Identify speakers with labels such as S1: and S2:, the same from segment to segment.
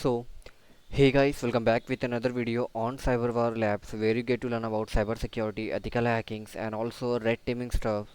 S1: So, hey guys, welcome back with another video on CyberWar Labs where you get to learn about cybersecurity, ethical hackings, and also red teaming stuff.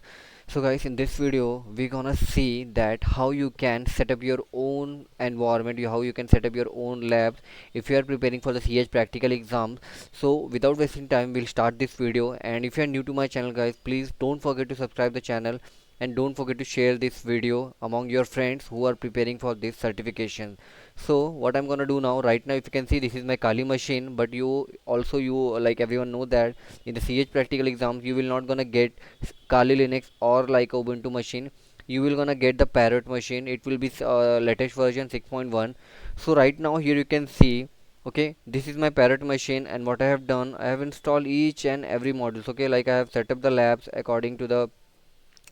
S1: So guys, in this video, we're gonna see that how you can set up your own environment, how you can set up your own labs if you are preparing for the CEH practical exams. So without wasting time, we'll start this video. And if you are new to my channel, guys, please don't forget to subscribe the channel and don't forget to share this video among your friends who are preparing for this certification. So what I'm gonna do now, right now, if you can see, this is my Kali machine, but you like everyone know that in the CH practical exams you will not gonna get Kali Linux or like Ubuntu machine. You will gonna get the Parrot machine. It will be latest version 6.1. So right now here you can see, okay, this is my Parrot machine, and what I have done, I have installed each and every modules. Okay, like I have set up the labs according to the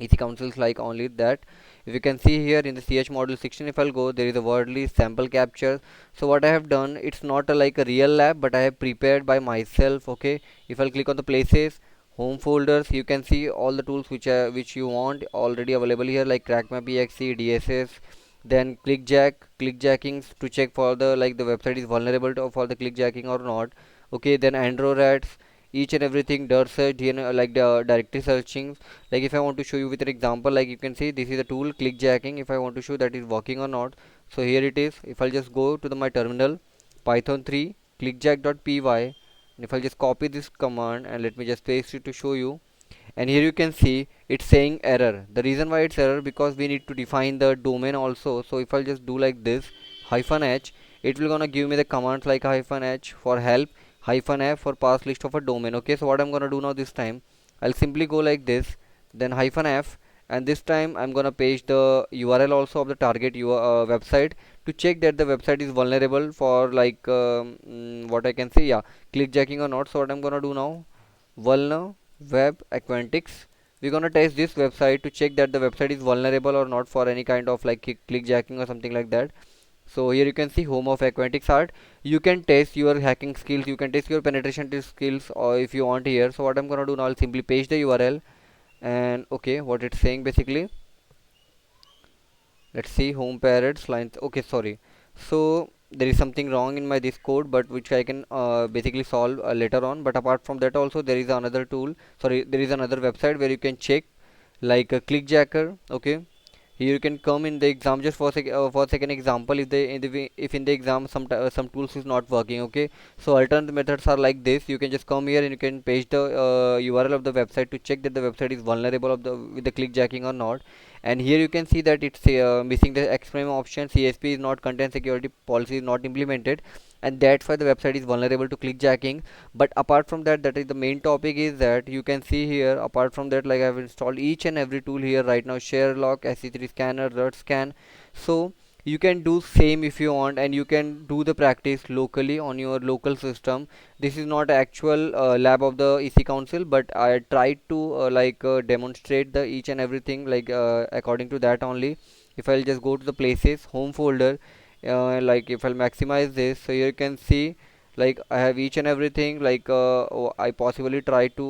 S1: EC councils, like only that. If you can see here in the CH module 16, if I'll go, there is a wordly sample capture. So what I have done, it's not like a real lab, but I have prepared by myself. Okay, if I'll click on the places, home folders, you can see all the tools which you want already available here, like crackmap.exe, DSS, then clickjackings to check for the like the website is vulnerable for the clickjacking or not. Okay, then andro rats, each and everything, dirt search, like the directory searching. Like if I want to show you with an example, like you can see this is a tool clickjacking. If I want to show that is working or not, so here it is. If I'll just go to my terminal, python 3 clickjack.py, and if I'll just copy this command and let me just paste it to show you, and here you can see it's saying error. The reason why it's error, because we need to define the domain also. So if I'll just do like this, -h, it will gonna give me the commands like -h for help, -f for pass list of a domain. Okay, so what I'm gonna do now this time, I'll simply go like this, then -f, and this time I'm gonna paste the URL also of the target website to check that the website is vulnerable for like what I can say, yeah, clickjacking or not. So what I'm gonna do now, vulner web acquaintics, we're gonna test this website to check that the website is vulnerable or not for any kind of like clickjacking or something like that. So here you can see home of acquaintics art. You can test your hacking skills, you can test your penetration test skills, or if you want here. So what I'm gonna do now, I'll simply paste the URL, and okay, what it's saying basically, let's see, home parrots lines. Okay, sorry, so there is something wrong in my this code, but which I can basically solve later on. But apart from that also, there is another tool, sorry, there is another website where you can check like a clickjacker. Okay, here you can come in the exam, just for second example, if if in the exam some tools is not working. Okay, so alternate methods are like this. You can just come here and you can paste the URL of the website to check that the website is vulnerable of the with the clickjacking or not. And here you can see that it's missing the XML option. CSP is not, content security policy is not implemented, and that's why the website is vulnerable to clickjacking. But apart from that, that is the main topic, is that you can see here, apart from that, like I've installed each and every tool here right now, ShareLock, SC3 scanner, RUT scan. So you can do same if you want, and you can do the practice locally on your local system. This is not actual lab of the EC council, but I tried to demonstrate the each and everything like according to that only. If I'll just go to the places home folder, like if I'll maximize this, so here you can see like I have each and everything, like I possibly try to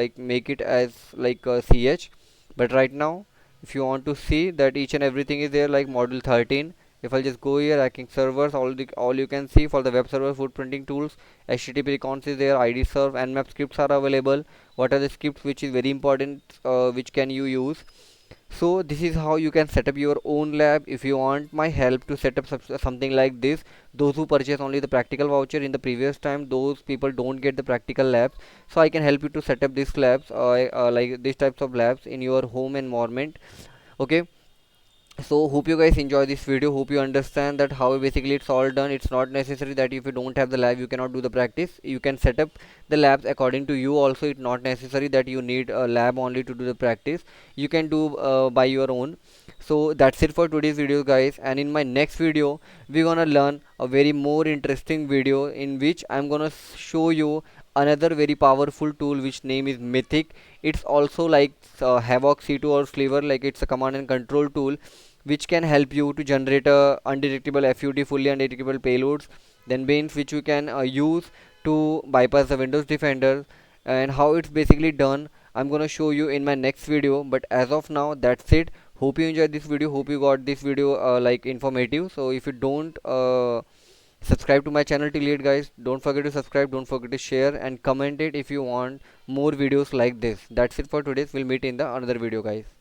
S1: like make it as like CH, but right now if you want to see that each and everything is there, like module 13, if I'll just go here, hacking servers, all you can see for the web server footprinting tools, HTTP recons is there, ID serve, and nmap scripts are available. What are the scripts which is very important, which can you use? So this is how you can set up your own lab. If you want my help to set up something like this, those who purchase only the practical voucher in the previous time, those people don't get the practical labs, so I can help you to set up these labs, like these types of labs in your home environment. Okay, so hope you guys enjoy this video, hope you understand that how basically it's all done. It's not necessary that if you don't have the lab you cannot do the practice. You can set up the labs according to you also. It's not necessary that you need a lab only to do the practice. You can do by your own. So that's it for today's video, guys, and in my next video we're gonna learn a very more interesting video in which I'm gonna show you another very powerful tool which name is Mythic. It's also like Havoc C2 or Sliver, like it's a command and control tool which can help you to generate a undetectable FUD, fully undetectable payloads, then beans which you can use to bypass the Windows Defender. And how it's basically done, I'm gonna show you in my next video. But as of now, that's it. Hope you enjoyed this video, hope you got this video like informative. So if you don't subscribe to my channel till yet, guys. Don't forget to subscribe, don't forget to share and comment it if you want more videos like this. That's it for today. We'll meet in the another video, guys.